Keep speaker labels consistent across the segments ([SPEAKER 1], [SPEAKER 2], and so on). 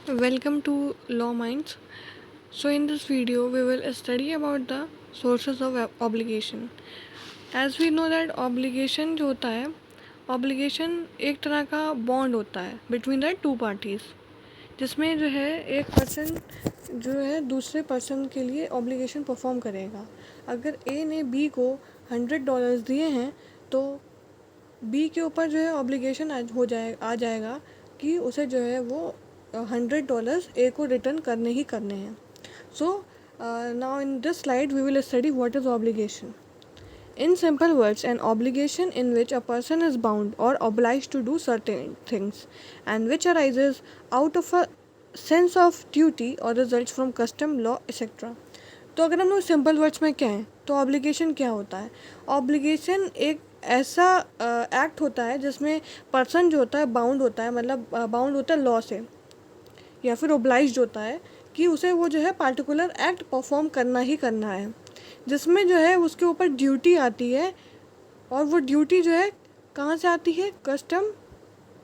[SPEAKER 1] Welcome to Law Minds. So, in this video, we will study about the sources of obligation. As we know that obligation जो होता है, obligation एक तरह का bond होता है between the two parties, जिसमें जो है एक पर्सन जो है दूसरे पर्सन के लिए obligation परफॉर्म करेगा. अगर A ने B को $100 दिए हैं तो B के ऊपर जो है ऑब्लिगेशन आ जाएगा कि उसे जो है वो $100 ए को रिटर्न करने ही करने हैं. So now in this slide we will study what is obligation. In simple words, an obligation in which a person is bound or obliged to do certain things and which arises out of a sense of duty or results from custom, law, etc. तो अगर हम लोग simple words में कहें तो obligation क्या होता है. ऑब्लिगेशन एक ऐसा एक्ट होता है जिसमें पर्सन जो होता है बाउंड होता है, मतलब बाउंड होता है लॉ से या फिर ओब्लाइज्ड होता है कि उसे वो जो है पार्टिकुलर एक्ट परफॉर्म करना ही करना है, जिसमें जो है उसके ऊपर ड्यूटी आती है. और वो ड्यूटी जो है कहाँ से आती है, कस्टम,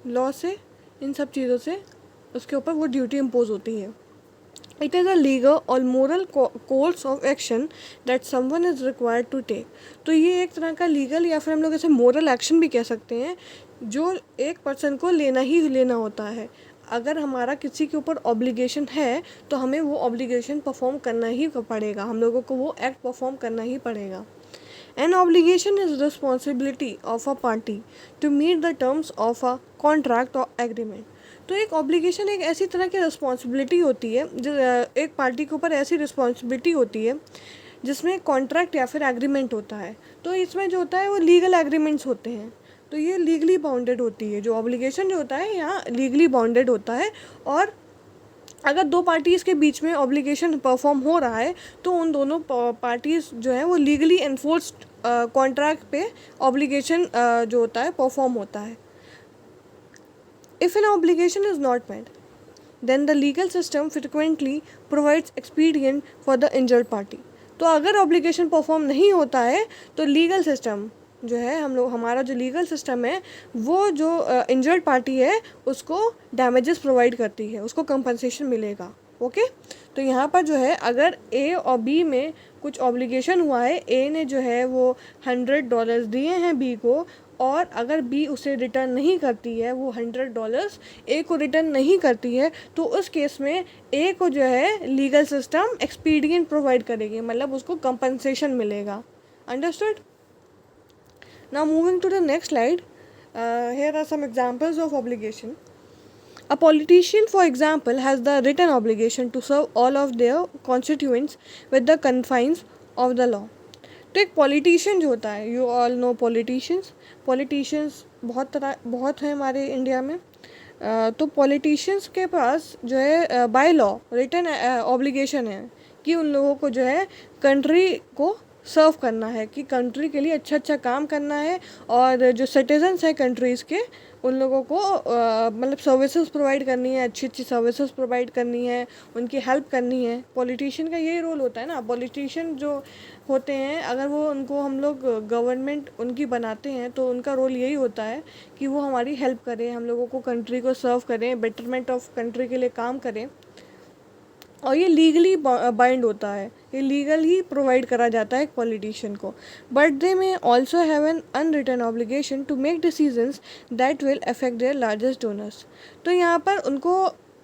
[SPEAKER 1] लॉ से, इन सब चीज़ों से उसके ऊपर वो ड्यूटी इम्पोज होती है. It is a legal or moral course of action that someone is required to take. तो ये एक तरह का लीगल या फिर हम लोग इसे मोरल एक्शन भी कह सकते हैं जो एक पर्सन को लेना ही लेना होता है. अगर हमारा किसी के ऊपर ऑब्लिगेशन है तो हमें वो ऑब्लिगेशन परफॉर्म करना ही पड़ेगा, हम लोगों को वो एक्ट परफॉर्म करना ही पड़ेगा. An obligation is responsibility of a party to meet the terms of a contract or agreement. तो एक ऑब्लिगेशन एक ऐसी तरह की रिस्पॉन्सिबिलिटी होती है जो एक पार्टी के ऊपर ऐसी रिस्पॉन्सिबिलिटी होती है जिसमें कॉन्ट्रैक्ट या फिर एग्रीमेंट होता है. तो इसमें जो होता है वो लीगल एग्रीमेंट्स होते हैं, तो ये लीगली बाउंडेड होती है. जो ऑब्लिगेशन जो होता है यहाँ लीगली बाउंडेड होता है. और अगर दो पार्टीज़ के बीच में ऑब्लिगेशन परफॉर्म हो रहा है तो उन दोनों पार्टीज़ जो है वो लीगली एनफोर्स्ड कॉन्ट्रैक्ट पे ऑब्लिगेशन जो होता है परफॉर्म होता है. If an obligation is not met, then the legal system frequently provides expedient for the injured party. तो अगर ऑब्लिगेशन परफॉर्म नहीं होता है तो लीगल सिस्टम जो है हमारा जो लीगल सिस्टम है वो जो इंजर्ड पार्टी है उसको डैमेजेस प्रोवाइड करती है, उसको कंपनसेशन मिलेगा. ओके तो यहाँ पर जो है अगर ए और बी में कुछ ऑब्लिगेशन हुआ है, ए ने जो है वो $100 दिए हैं बी को, और अगर बी उसे रिटर्न नहीं करती है, वो $100 ए को रिटर्न नहीं करती है, तो उस केस में ए को जो है लीगल सिस्टम एक्सपीडियंट प्रोवाइड करेगी, मतलब उसको कंपनसेशन मिलेगा. Understood. Now moving to the next slide, here are some examples of obligation. A politician, for example, has the written obligation to serve all of their constituents with the confines of the law. तो एक politician जो होता है, you all know politicians बहुत हैं हमारे India में. तो पॉलिटिशियंस के पास जो है बाय लॉ रिटन ऑब्लिगेशन है कि उन लोगों को जो है कंट्री को सर्व करना है, कि कंट्री के लिए अच्छा काम करना है, और जो सिटीजन्स हैं कंट्रीज़ के उन लोगों को मतलब सर्विसेज प्रोवाइड करनी है, अच्छी सर्विसेज प्रोवाइड करनी है, उनकी हेल्प करनी है. पॉलिटिशियन का यही रोल होता है ना. पॉलिटिशियन जो होते हैं अगर वो उनको हम लोग गवर्नमेंट उनकी बनाते हैं तो उनका रोल यही होता है कि वो हमारी हेल्प करें, हम लोगों को कंट्री को सर्व करें, बेटरमेंट ऑफ कंट्री के लिए काम करें. और ये लीगली बाइंड होता है, ये लीगल ही प्रोवाइड करा जाता है एक पॉलिटिशियन को. But they may also have an unwritten obligation to make decisions that will affect their largest donors. तो यहाँ पर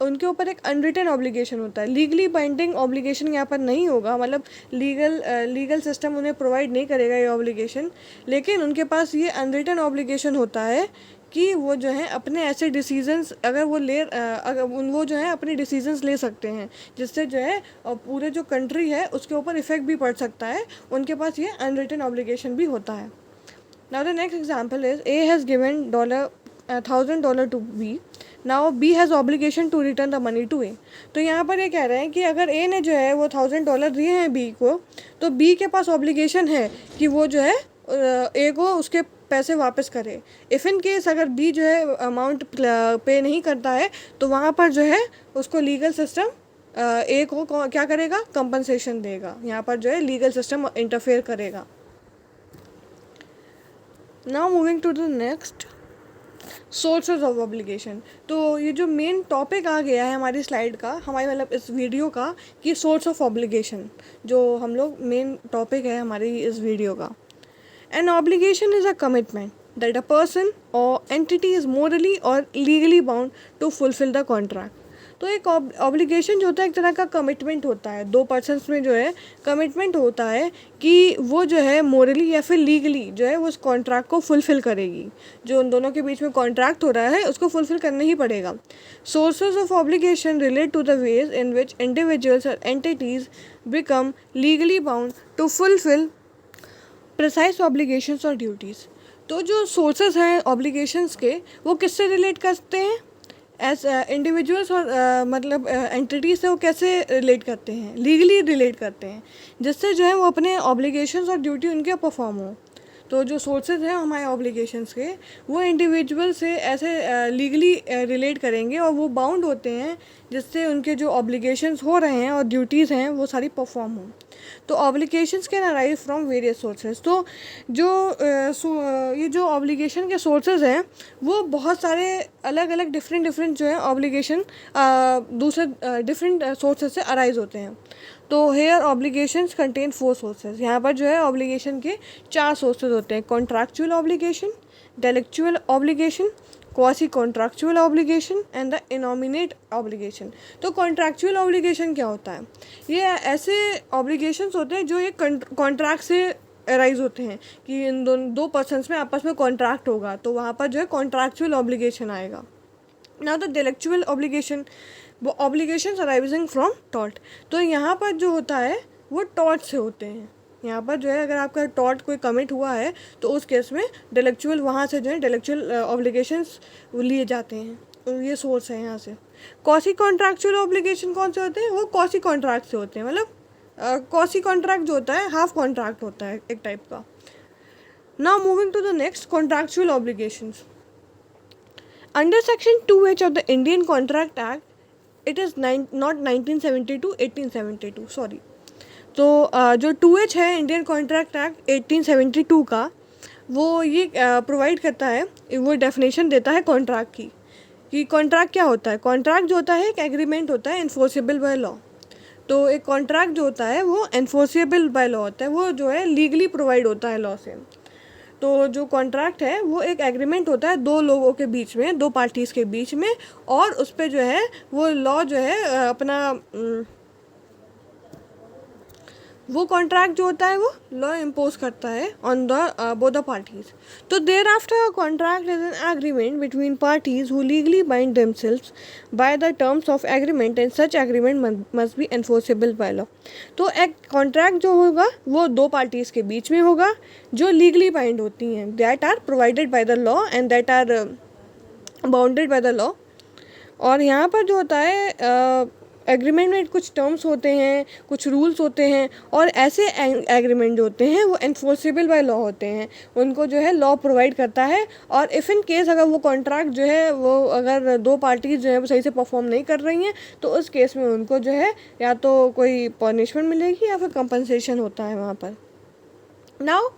[SPEAKER 1] उनके ऊपर एक अनरिटन ऑब्लिगेशन होता है. लीगली बाइंडिंग ऑब्लिगेशन यहाँ पर नहीं होगा, मतलब लीगल सिस्टम उन्हें प्रोवाइड नहीं करेगा ये ऑब्लिगेशन, लेकिन उनके पास ये अनरिटन ऑब्लिगेशन होता है कि वो जो है अपने ऐसे डिसीजंस अगर वो जो है अपने डिसीजंस ले सकते हैं जिससे जो है पूरे जो कंट्री है उसके ऊपर इफ़ेक्ट भी पड़ सकता है. उनके पास ये अनरिटन ऑब्लिगेशन भी होता है. Now the next example is A has given $1,000 to B. Now B has obligation to return the money to A. तो यहाँ पर ये कह रहे हैं कि अगर ए ने जो है वो $1,000 दिए हैं बी को, तो बी के पास ऑब्लिगेशन है कि वो जो है ए को उसके पैसे वापस करे. इफ़ इन केस अगर बी जो है अमाउंट पे नहीं करता है तो वहाँ पर जो है उसको लीगल सिस्टम ए को क्या करेगा, कंपनसेशन देगा. यहाँ पर जो है लीगल सिस्टम इंटरफेयर करेगा. Now moving to the next, sources of obligation. तो ये जो मेन टॉपिक आ गया है हमारी स्लाइड का, हमारे मतलब इस वीडियो का, कि सोर्स ऑफ ऑब्लिगेशन जो हम लोग मेन टॉपिक है हमारी इस वीडियो का। An obligation is a commitment that a person or entity is morally or legally bound to fulfil the contract. तो एक ऑब्लिगेशन जो होता है एक तरह का कमिटमेंट होता है, दो पर्सन्स में जो है कमिटमेंट होता है कि वो जो है मोरली या फिर लीगली जो है वो उस कॉन्ट्रैक्ट को फुलफ़िल करेगी। जो उन दोनों के बीच में कॉन्ट्रैक्ट हो रहा है उसको फुलफ़िल करना ही पड़ेगा। Sources of obligation relate to the ways in which individuals और entities become legally bound to fulfil precise obligations और ड्यूटीज़। तो जो सोर्सेज हैं ऑब्लिगेशंस के वो किससे रिलेट करते हैं, एज इंडिविजुअल्स और मतलब एंटिटीज से वो कैसे रिलेट करते हैं, लीगली रिलेट करते हैं, जिससे जो है वो अपने ऑब्लिगेशंस और ड्यूटी उनके परफॉर्म हो। तो जो सोर्सेज हैं हमारे ऑब्लिगेशंस के वो इंडिविजुअल से ऐसे लीगली रिलेट करेंगे और वो बाउंड होते हैं जिससे उनके जो ऑब्लिगेशंस हो रहे हैं और ड्यूटीज़ हैं वो सारी परफॉर्म हों। तो obligations can arise from various sources. तो जो ये जो ऑब्लिगेशन के सोर्सेज हैं वो बहुत सारे अलग अलग डिफरेंट जो है ऑब्लिगेशन दूसरे डिफरेंट सोर्सेज से अराइज होते हैं। तो हेयर ऑब्लिगेशंस कंटेन 4 सोर्सेज। यहाँ पर जो है ऑब्लिगेशन के 4 सोर्सेज होते हैं, contractual obligation, delictual obligation, quasi contractual obligation and the innominate obligation. तो कॉन्ट्रैक्चुअल ऑब्लिगेशन क्या होता है, ये ऐसे ऑब्लिगेशंस होते हैं जो एक कॉन्ट्रैक्ट से अराइज होते हैं कि इन दो पर्सन्स में आपस में कॉन्ट्रैक्ट होगा तो वहाँ पर जो है कॉन्ट्रैक्चुअल ऑब्लिगेशन आएगा। नाउ द डेलेक्चुअल ऑब्लिगेशन, वो ऑब्लिगेशंस अराइजिंग फ्रॉम टॉर्ट। तो यहाँ पर जो होता है वो टॉर्ट से होते हैं। यहाँ पर जो है अगर आपका टॉर्ट कोई कमिट हुआ है तो उस केस में डेलेक्चुअल वहाँ से जो है डेलेक्चुअल ऑब्लिगेशंस लिए जाते हैं, तो ये सोर्स है यहाँ से। कॉसी कॉन्ट्रैक्चुअल ऑब्लिगेशन कौन से होते हैं, वो कॉसी कॉन्ट्रैक्ट से होते हैं, मतलब कॉसी कॉन्ट्रैक्ट जो होता है हाफ कॉन्ट्रैक्ट होता है एक टाइप का। Now moving to the next, contractual obligations. Under section 2H of the Indian Contract Act, it is not 1972, 1872 sorry. तो जो 2H है इंडियन कॉन्ट्रैक्ट एक्ट 1872 का, वो ये प्रोवाइड करता है, वो डेफिनेशन देता है कॉन्ट्रैक्ट की, कि कॉन्ट्रैक्ट क्या होता है। कॉन्ट्रैक्ट जो होता है एक एग्रीमेंट होता है इन्फोर्सेबल बाय लॉ। तो एक कॉन्ट्रैक्ट जो होता है वो इन्फोर्सेबल बाय लॉ होता है, वो जो है लीगली प्रोवाइड होता है लॉ से। तो जो कॉन्ट्रैक्ट है वो एक एग्रीमेंट होता है दो लोगों के बीच में, दो पार्टीज़ के बीच में, और उस पर जो है वो लॉ जो है अपना वो कॉन्ट्रैक्ट जो होता है वो लॉ इम्पोज करता है on the both the parties. तो thereafter contract is an agreement between parties who legally bind themselves by the terms of agreement and such agreement must be enforceable by law. तो एक contract जो होगा वो दो parties के बीच में होगा जो लीगली बाइंड होती हैं, that are provided by the law and that are bounded by the law. और यहाँ पर जो होता है एग्रीमेंट में कुछ टर्म्स होते हैं, कुछ रूल्स होते हैं, और ऐसे एग्रीमेंट जो होते हैं वो एनफोर्सेबल बाय लॉ होते हैं, उनको जो है लॉ प्रोवाइड करता है। और इफ़ इन केस अगर वो कॉन्ट्रैक्ट जो है वो अगर दो पार्टीज जो है वो सही से परफॉर्म नहीं कर रही हैं तो उस केस में उनको जो है या तो कोई पनिशमेंट मिलेगी या फिर कंपनसेशन होता है वहाँ पर। Now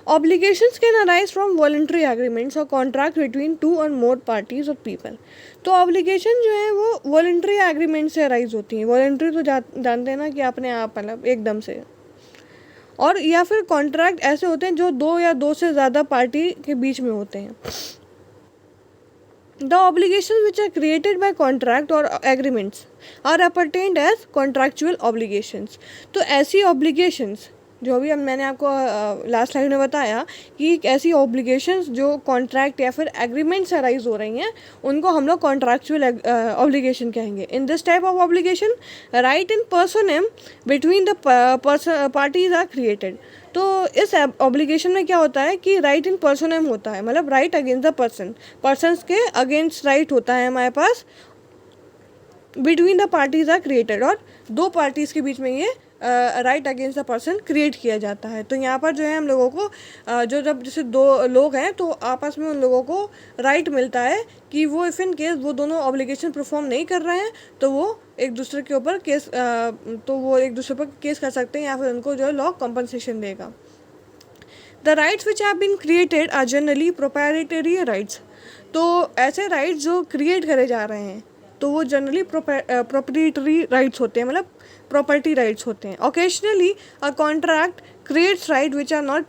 [SPEAKER 1] obligations can arise from voluntary agreements or contract between two or more parties or people। तो ऑब्लिगेशन जो है वो वॉलंटरी एग्रीमेंट से अराइज होती हैं। वॉलंटरी तो जानते हैं ना कि अपने आप मतलब एकदम से, और या फिर कॉन्ट्रैक्ट ऐसे होते हैं जो दो या दो से ज़्यादा पार्टी के बीच में होते हैं। The obligation which are created by contract और agreements are appertained as contractual obligations. तो ऐसी ऑब्लिगेशंस जो भी मैंने आपको लास्ट स्लाइड में बताया कि ऐसी ऑब्लिगेशंस जो कॉन्ट्रैक्ट या फिर एग्रीमेंट से अराइज हो रही हैं उनको हम लोग कॉन्ट्रैक्चुअल ऑब्लिगेशन कहेंगे। In this type of obligation right in personam between the parties are created. तो इस ऑब्लिगेशन में क्या होता है कि राइट इन पर्सोनेम होता है, मतलब राइट अगेंस्ट द पर्सन्स के अगेंस्ट राइट होता है हमारे पास, between the parties are created, और दो पार्टीज़ के बीच में ये right against the person create किया जाता है। तो यहाँ पर जो है हम लोगों को जो जब जैसे दो लोग हैं तो आपस में उन लोगों को राइट मिलता है कि वो इफ़ इन केस वो दोनों ऑब्लिगेशन परफॉर्म नहीं कर रहे हैं तो वो एक दूसरे के ऊपर केस पर केस कर सकते हैं या फिर उनको जो है लॉ कंपनसेशन देगा। The rights which have been created are generally proprietary rights. तो ऐसे राइट्स जो क्रिएट करे जा रहे हैं तो वो जनरली प्रोप्राइटरी राइट्स होते हैं, मतलब प्रॉपर्टी राइट्स होते हैं. Occasionally a contract creates right which are not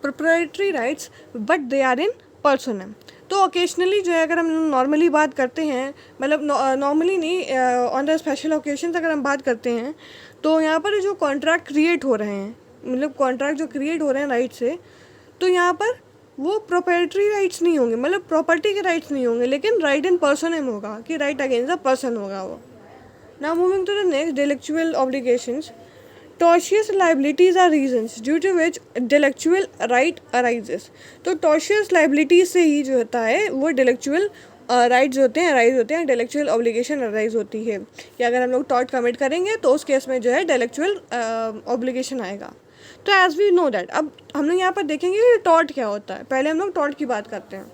[SPEAKER 1] proprietary rights but they are in personam. तो ओकेजनली जो है, अगर हम नॉर्मली बात करते हैं, मतलब नॉर्मली नहीं, ऑन द स्पेशल ओकेजन अगर हम बात करते हैं, तो यहाँ पर जो कॉन्ट्रैक्ट क्रिएट हो रहे हैं, मतलब कॉन्ट्रैक्ट जो क्रिएट हो रहे हैं राइट से, तो यहाँ पर वो प्रोप्राइटरी राइट्स नहीं होंगे, मतलब प्रॉपर्टी के राइट्स नहीं होंगे, लेकिन राइट इन पर्सनम होगा, कि राइट अगेंस्ट द पर्सन होगा वो. Now moving to the next, intellectual obligations. Tortious liabilities are reasons due to which intellectual right arises. तो tortious liabilities से ही जो होता है वो intellectual राइट्स होते हैं, अराइज होते हैं, इंटेलेक्चुअल ऑब्लिगेशन अराइज होती है कि अगर हम लोग टॉर्ट कमिट करेंगे तो उस केस में जो है इंटेलेक्चुअल ऑब्लिगेशन आएगा. तो एज वी नो दैट, अब हम लोग यहाँ पर देखेंगे कि टॉर्ट क्या होता है. पहले हम लोग टॉर्ट की बात करते हैं.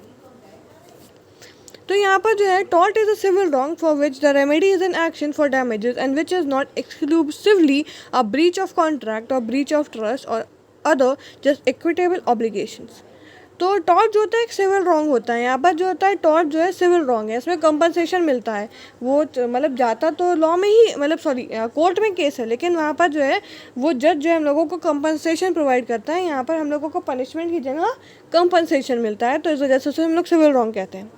[SPEAKER 1] तो यहाँ पर जो है, tort is a civil wrong for which the remedy is an action for damages and which is not exclusively a breach of contract or breach of trust or other just equitable obligations. तो tort जो होता है एक civil wrong होता है. यहाँ पर जो होता है टॉर्ट जो है सिविल रॉन्ग है, इसमें कंपनसेशन मिलता है. वो मतलब जाता तो लॉ में ही, मतलब सॉरी कोर्ट में केस है, लेकिन वहाँ पर जो है वो जज जो है हम लोगों को कंपनसेशन प्रोवाइड करता है. यहाँ पर हम लोगों को पनिशमेंट की जगह कंपनसेशन मिलता है, तो इस वजह से उसे हम लोग सिविल रॉन्ग कहते हैं.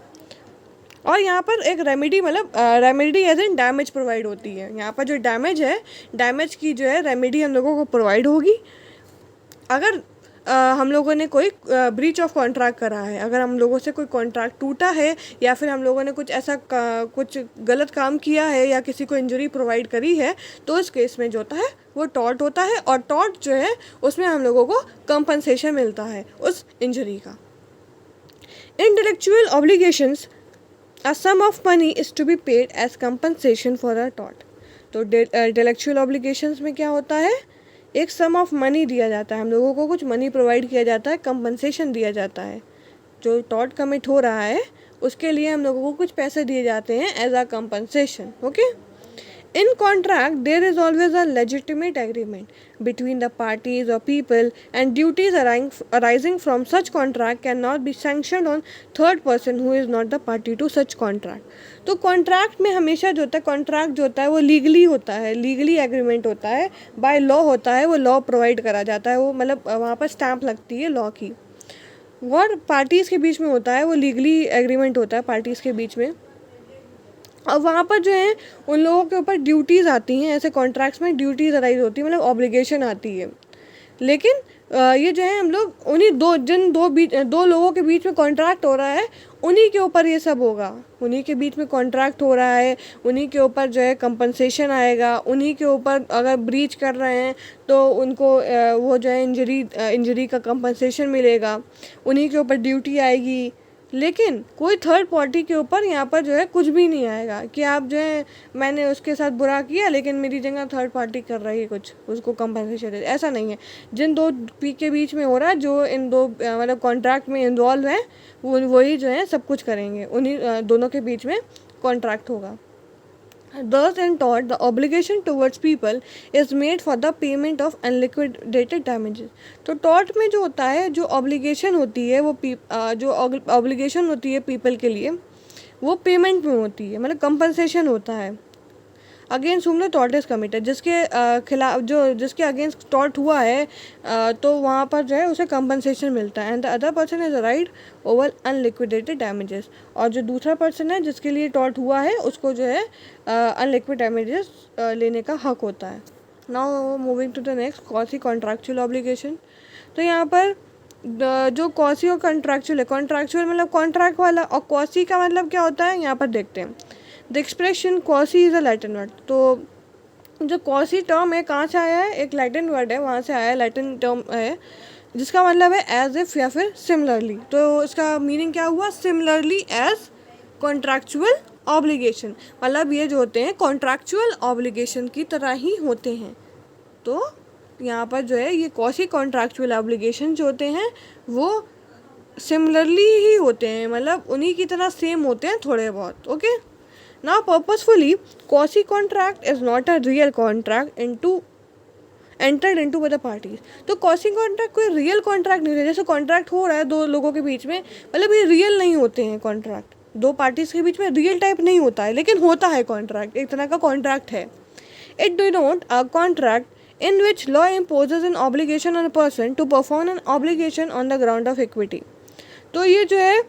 [SPEAKER 1] और यहाँ पर एक रेमेडी, मतलब remedy as an damage provide होती है. यहाँ पर जो डैमेज है, डैमेज की जो है रेमेडी हम लोगों को प्रोवाइड होगी अगर हम लोगों ने कोई ब्रीच ऑफ कॉन्ट्रैक्ट करा है, अगर हम लोगों से कोई कॉन्ट्रैक्ट टूटा है, या फिर हम लोगों ने कुछ ऐसा कुछ गलत काम किया है या किसी को इंजरी प्रोवाइड करी है, तो इस केस में जो होता है वो टॉर्ट होता है. और टॉर्ट जो है उसमें हम लोगों को कंपनसेशन मिलता है उस इंजरी का. Intellectual obligations, a sum of money is to be paid as compensation for a tort. तो इंटेलेक्चुअल ऑब्लिगेशंस में क्या होता है, एक सम ऑफ मनी दिया जाता है, हम लोगों को कुछ मनी प्रोवाइड किया जाता है, कंपनसेशन दिया जाता है. जो टॉर्ट कमिट हो रहा है उसके लिए हम लोगों को कुछ पैसे दिए जाते हैं as a compensation. Okay. In contract, there is always a legitimate agreement between the parties or people, and duties arising from such contract cannot be sanctioned on third person who is not the party to such contract. तो contract में हमेशा जो होता है, contract जो होता है वो लीगली होता है, लीगली एग्रीमेंट होता है, बाय लॉ होता है, वो लॉ प्रोवाइड करा जाता है, वो मतलब वहाँ पर स्टैम्प लगती है लॉ की. और पार्टीज़ के बीच में होता है, वो लीगली एग्रीमेंट होता है पार्टीज़ के बीच में. अब वहाँ पर जो है उन लोगों के ऊपर ड्यूटीज़ आती हैं, ऐसे कॉन्ट्रैक्ट्स में ड्यूटीज़ अराइज होती है, मतलब ऑब्लिगेशन आती है. लेकिन ये जो है हम लोग उन्हीं दो लोगों के बीच में कॉन्ट्रैक्ट हो रहा है, उन्हीं के ऊपर ये सब होगा. उन्हीं के बीच में कॉन्ट्रैक्ट हो रहा है, उन्हीं के ऊपर जो है कंपनसेशन आएगा, उन्हीं के ऊपर अगर ब्रीच कर रहे हैं तो उनको वो जो है इंजरी का कंपनसेशन मिलेगा, उन्हीं के ऊपर ड्यूटी आएगी. लेकिन कोई थर्ड पार्टी के ऊपर यहाँ पर जो है कुछ भी नहीं आएगा कि आप जो है मैंने उसके साथ बुरा किया लेकिन मेरी जगह थर्ड पार्टी कर रही है कुछ, उसको कंपनसेशन दे. ऐसा नहीं है. जिन दो पी के बीच में हो रहा है, जो इन दो मतलब कॉन्ट्रैक्ट में इन्वॉल्व है, वही जो है सब कुछ करेंगे, उन्हीं दोनों के बीच में कॉन्ट्रैक्ट होगा. Thus in tort, the obligation towards people is made for the payment of unliquidated damages. तो tort में जो होता है, जो obligation होती है, वो जो obligation होती है people के लिए, वो payment में होती है, मतलब compensation होता है. Against whom the tort is committed, जिसके खिलाफ जिसके अगेंस्ट tort हुआ है, तो वहाँ पर जो है उसे compensation मिलता है. And the other person is right over unliquidated damages. और जो दूसरा पर्सन है जिसके लिए tort हुआ है, उसको जो है अनलिक्विड डैमेजेस लेने का हक होता है. Now moving to the next, quasi contractual obligation. तो यहाँ पर जो कॉसी और कॉन्ट्रैक्चुअल है, कॉन्ट्रैक्चुअल मतलब कॉन्ट्रैक्ट वाला, और कॉसी का मतलब क्या होता है यहाँ पर देखते हैं. The expression quasi is a Latin word. तो जो कॉसी टर्म है कहाँ से आया है, एक लैटिन वर्ड है, वहाँ से आया है, लैटिन टर्म है, जिसका मतलब है एज इफ या फिर सिमिलरली. तो इसका मीनिंग क्या हुआ, सिमिलरली एज कॉन्ट्रैक्चुअल ऑब्लिगेशन. मतलब ये जो होते हैं कॉन्ट्रैक्चुअल ऑब्लिगेशन की तरह ही होते हैं. तो यहाँ पर जो है ये कॉसी कॉन्ट्रैक्चुअल ऑब्लिगेशन जो होते हैं वो सिमिलरली ही होते हैं, मतलब उन्हीं की तरह सेम होते हैं थोड़े बहुत. Okay. Now purposefully, quasi contract is not a real contract entered into by the parties. तो क्वासी कॉन्ट्रैक्ट कोई रियल कॉन्ट्रैक्ट नहीं है। जैसे कॉन्ट्रैक्ट हो रहा है दो लोगों के बीच में, मतलब ये रियल नहीं होते हैं कॉन्ट्रैक्ट, दो पार्टीज के बीच में रियल टाइप नहीं होता है, लेकिन होता है कॉन्ट्रैक्ट, एक तरह का कॉन्ट्रैक्ट है। It denote a contract in which law imposes an obligation on a person to perform an obligation on the ground of equity. तो ये जो है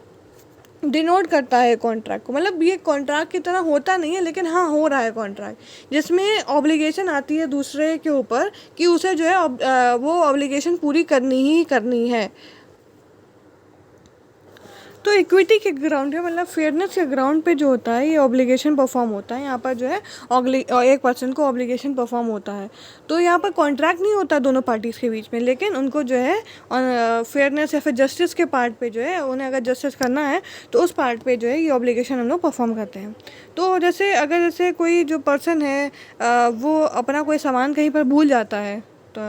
[SPEAKER 1] डिनोट करता है कॉन्ट्रैक्ट को, मतलब ये कॉन्ट्रैक्ट की तरह होता नहीं है, लेकिन हाँ हो रहा है कॉन्ट्रैक्ट, जिसमें ऑब्लिगेशन आती है दूसरे के ऊपर कि उसे जो है वो ऑब्लिगेशन पूरी करनी ही करनी है। तो इक्विटी के ग्राउंड पे, मतलब फेयरनेस के ग्राउंड पे जो होता है ये ऑब्लिगेशन परफॉर्म होता है। यहाँ पर जो है एक पर्सन को ऑब्लिगेशन परफॉर्म होता है। तो यहाँ पर कॉन्ट्रैक्ट नहीं होता दोनों पार्टीज़ के बीच में, लेकिन उनको जो है फेयरनेस या फिर जस्टिस के पार्ट पे जो है, उन्हें अगर जस्टिस करना है तो उस पार्ट पे जो है ये ऑब्लिगेशन हम लोग परफॉर्म करते हैं। तो जैसे कोई जो पर्सन है वो अपना कोई सामान कहीं पर भूल जाता है, तो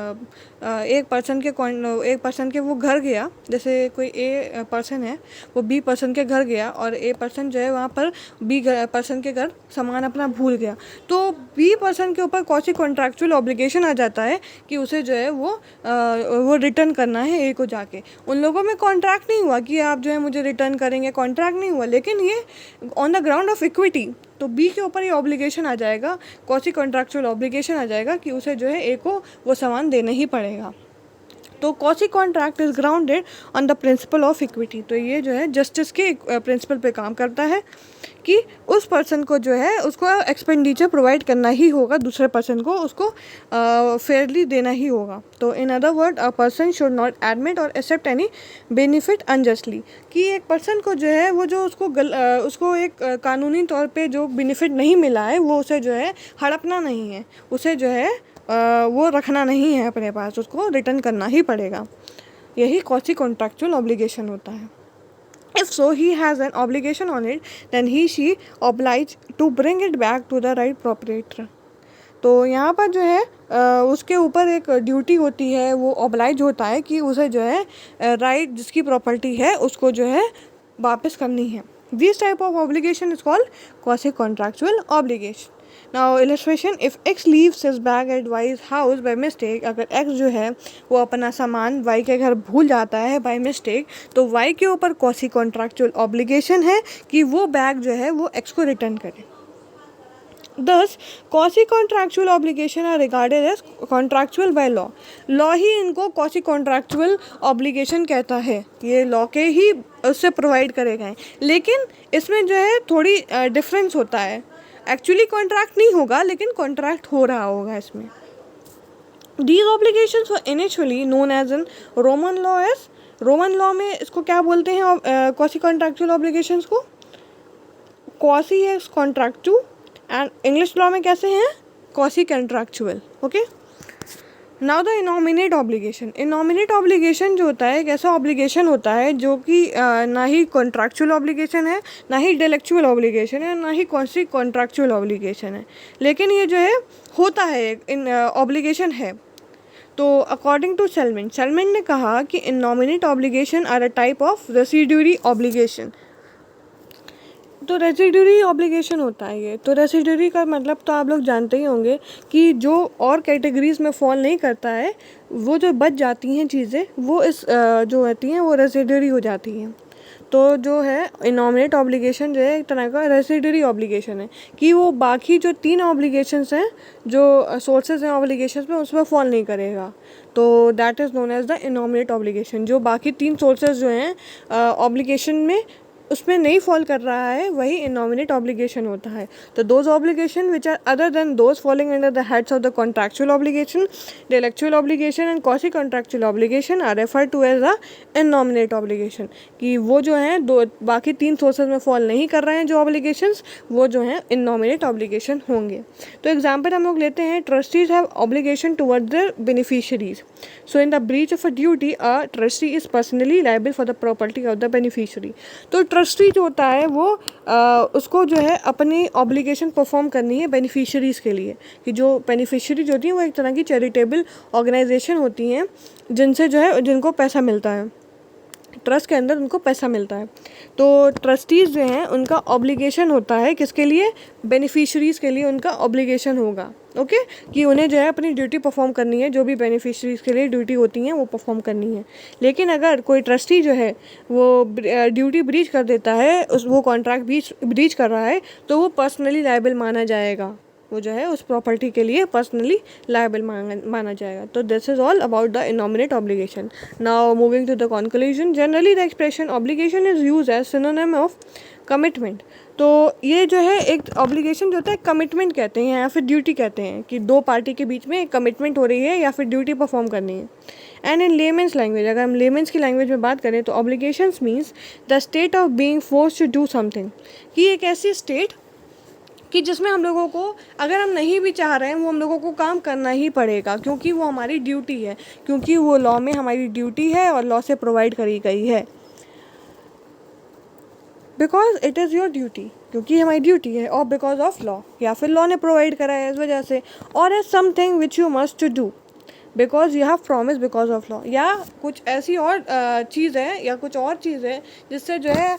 [SPEAKER 1] एक पर्सन के वो घर गया, जैसे कोई ए पर्सन है वो बी पर्सन के घर गया और ए पर्सन जो है वहाँ पर बी पर्सन के घर सामान अपना भूल गया, तो बी पर्सन के ऊपर कौन सी कॉन्ट्रैक्चुअल ऑब्लिगेशन आ जाता है कि उसे जो है वो रिटर्न करना है ए को जाके। उन लोगों में कॉन्ट्रैक्ट नहीं हुआ कि आप जो है मुझे रिटर्न करेंगे, कॉन्ट्रैक्ट नहीं हुआ, लेकिन ये on the ground of equity, तो बी के ऊपर ये ऑब्लिगेशन आ जाएगा, कौन सी कॉन्ट्रैक्चुअल ऑब्लिगेशन आ जाएगा कि उसे जो है ए को वो सामान देना ही पड़ेगा। तो quasi contract is grounded on the principle of equity. तो ये जो है जस्टिस के प्रिंसिपल पे काम करता है कि उस पर्सन को जो है उसको एक्सपेंडिचर प्रोवाइड करना ही होगा, दूसरे पर्सन को उसको फेयरली देना ही होगा। तो in other word a person should not admit और एक्सेप्ट एनी बेनिफिट अनजस्टली, कि एक पर्सन को जो है वो जो उसको एक कानूनी तौर पे जो बेनिफिट नहीं मिला है वो उसे जो है हड़पना नहीं है, उसे जो है वो रखना नहीं है अपने पास, उसको रिटर्न करना ही पड़ेगा। यही क्वासी कॉन्ट्रैक्चुअल ऑब्लिगेशन होता है। If so, he has an obligation on it, then she obliged to bring it back to the right proprietor. तो यहाँ पर जो है उसके ऊपर एक ड्यूटी होती है, वो ऑब्लाइज होता है कि उसे जो है राइट जिसकी प्रॉपर्टी है उसको जो है वापस करनी है। This type of obligation is called quasi contractual obligation. Now illustration, if X leaves his bag at Y's house by mistake, अगर एक्स जो है वो अपना सामान वाई के घर भूल जाता है बाय मिस्टेक, तो वाई के ऊपर क्वासी कॉन्ट्रैक्चुअल ऑब्लिगेशन है कि वो बैग जो है वो एक्स को रिटर्न करे। Thus, quasi contractual obligation are regarded as contractual by law. Law ही इनको quasi contractual obligation कहता है, ये लॉ के ही उससे प्रोवाइड करे गए। लेकिन इसमें जो है थोड़ी डिफरेंस होता है, एक्चुअली कॉन्ट्रैक्ट नहीं होगा लेकिन कॉन्ट्रैक्ट हो रहा होगा इसमें। These obligations were initially known as in Roman law as, Roman law में इसको क्या बोलते हैं quasi contractual obligations को? quasi है contractual एंड इंग्लिश लॉ में कैसे हैं? Quasi contractual. Okay, now the innominate obligation. Innominate obligation जो होता है एक ऐसा ऑब्लिगेशन होता है जो कि ना ही कॉन्ट्रैक्चुअल ऑब्लिगेशन है, ना ही इंटेलेक्चुअल ऑब्लिगेशन है, ना ही क्वासी कॉन्ट्रैक्चुअल ऑब्लिगेशन है, लेकिन ये जो है होता है इन ऑब्लिगेशन है। तो अकॉर्डिंग टू सेलमेंट ने कहा कि innominate obligation are a type of residuary obligation. तो रेसिड्यूरी ऑब्लिगेशन होता है ये। तो रेसिड्यूरी का मतलब तो आप लोग जानते ही होंगे कि जो और कैटेगरीज में फॉल नहीं करता है, वो जो बच जाती हैं चीज़ें वो इस जो होती हैं वो रेसिड्यूरी हो जाती हैं। तो जो है इनॉमिनेट ऑब्लिगेशन जो है एक तरह का रेसिड्यूरी ऑब्लिगेशन है कि वो बाकी जो 3 ऑब्लिगेशंस हैं जो सोर्सेज हैं ऑब्लिगेशंस में उसमें फॉल नहीं करेगा। तो that is known as the innominate obligation. जो बाकी 3 सोर्सेज जो हैं ऑब्लिगेशन में उसमें नहीं फॉल कर रहा है वही इनॉमिनेट ऑब्लिगेशन होता है। तो those obligation which are other than those following under the heads of the contractual obligation, intellectual obligation and quasi contractual obligation are refer to as the innominate obligation, कि वो जो हैं दो बाकी 3 सोर्सेज में फॉल नहीं कर रहे हैं जो ऑब्लिगेशंस, वो जो हैं इनॉमिनेट ऑब्लिगेशन होंगे। तो एग्जाम्पल हम लोग लेते हैं, trustees have obligation towards their beneficiaries. So in the breach of a duty a trustee is personally liable for the property of the beneficiary. तो ट्रस्टी जो होता है वो उसको जो है अपनी ऑब्लिगेशन परफॉर्म करनी है बेनिफिशियरीज़ के लिए, कि जो बेनिफिशियरी जो होती हैं वो एक तरह की चैरिटेबल ऑर्गेनाइजेशन होती हैं जिनसे जो है जिनको पैसा मिलता है, ट्रस्ट के अंदर उनको पैसा मिलता है। तो ट्रस्टीज़ जो हैं उनका ऑब्लिगेशन होता है किसके लिए? बेनिफिशियरीज़ के लिए उनका ऑब्लिगेशन होगा। ओके कि उन्हें जो है अपनी ड्यूटी परफॉर्म करनी है, जो भी बेनिफिशरीज के लिए ड्यूटी होती हैं वो परफॉर्म करनी है। लेकिन अगर कोई ट्रस्टी जो है वो ड्यूटी ब्रीच कर देता है, उस वो कॉन्ट्रैक्ट ब्रीच कर रहा है, तो वो पर्सनली लायबल माना जाएगा, वो जो है उस प्रॉपर्टी के लिए पर्सनली लायबल माना जाएगा। तो this is all about the innominate obligation. Now moving to the conclusion, generally the expression obligation is use as synonym of commitment. तो ये जो है एक ऑब्लिगेशन जो होता है कमिटमेंट कहते हैं या फिर ड्यूटी कहते हैं, कि दो पार्टी के बीच में एक कमिटमेंट हो रही है या फिर ड्यूटी परफॉर्म करनी है। एंड इन लेमेंस लैंग्वेज, अगर हम लेमेंस की लैंग्वेज में बात करें तो obligations means the state of being force to do something, कि एक ऐसी स्टेट कि जिसमें हम लोगों को अगर हम नहीं भी चाह रहे हैं वो हम लोगों को काम करना ही पड़ेगा, क्योंकि वो हमारी ड्यूटी है, क्योंकि वो लॉ में हमारी ड्यूटी है और लॉ से प्रोवाइड करी गई है। Because it is your duty, क्योंकि हमारी ड्यूटी है, और बिकॉज ऑफ लॉ, या फिर लॉ ने प्रोवाइड करा है इस वजह से, और as something which you must to do because you have promise because of law, या कुछ ऐसी और चीज़ है या कुछ और चीज़ है जिससे जो है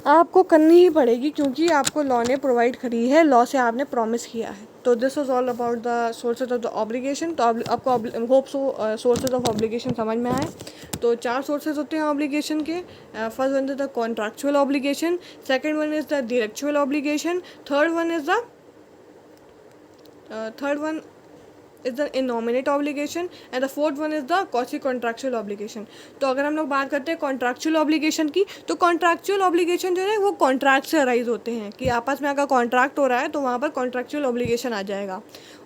[SPEAKER 1] आपको करनी ही पड़ेगी, क्योंकि आपको लॉ ने प्रोवाइड करी है, लॉ से आपने प्रॉमिस किया है। तो this was all about the sources of the obligation. तो आपको hope so sources of obligation समझ में आए। तो 4 सोर्सेज होते हैं ऑब्लिगेशन के। First one is the contractual obligation, second one is the delictual obligation, third one is the innominate obligation, and the fourth one is the quasi contractual obligation. तो अगर हम लोग बात करते हैं कॉन्ट्रैक्चुअल ऑब्लिगेशन की, तो कॉन्ट्रैक्चुअल ऑब्लिगेशन जो है वो कॉन्ट्रैक्ट से अराइज होते हैं, कि आपस में अगर कॉन्ट्रैक्ट हो रहा है तो वहाँ पर कॉन्ट्रैक्चुअल ऑब्लिगेशन आ जाएगा।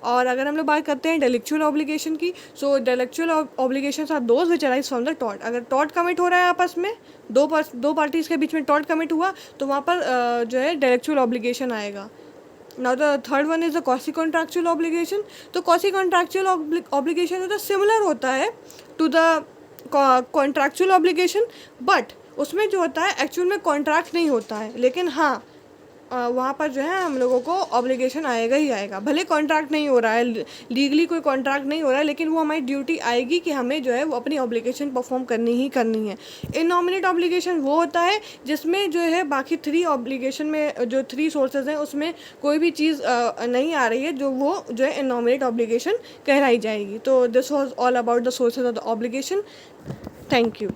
[SPEAKER 1] और अगर हम लोग बात करते हैं इंटेलेक्चुअल ऑब्लिगेशन की, so intellectual obligations are those which arise from the tort. अगर टॉर्ट कमिट हो रहा है आपस में, दो पार्टीज के बीच में टॉर्ट कमिट हुआ, तो वहाँ पर जो है इंटेलेक्चुअल ऑब्लिगेशन आएगा। Now the third one is the quasi contractual obligation. तो quasi contractual obligation होता है सिमिलर होता है टू द contractual obligation, बट उसमें जो होता है एक्चुअल में कॉन्ट्रैक्ट नहीं होता है, लेकिन हाँ वहाँ पर जो है हम लोगों को ऑब्लिगेशन आएगा ही आएगा, भले कॉन्ट्रैक्ट नहीं हो रहा है, लीगली कोई कॉन्ट्रैक्ट नहीं हो रहा है, लेकिन वो हमारी ड्यूटी आएगी कि हमें जो है वो अपनी ऑब्लिगेशन परफॉर्म करनी ही करनी है। इनॉमिनेट ऑब्लिगेशन वो होता है जिसमें जो है बाकी 3 ऑब्लिगेशन में जो 3 सोर्सेज हैं उसमें कोई भी चीज़ नहीं आ रही है, जो वो जो है इनॉमिनेट ऑब्लिगेशन कहलाई जाएगी। तो this was all about the sources of the obligation. Thank you.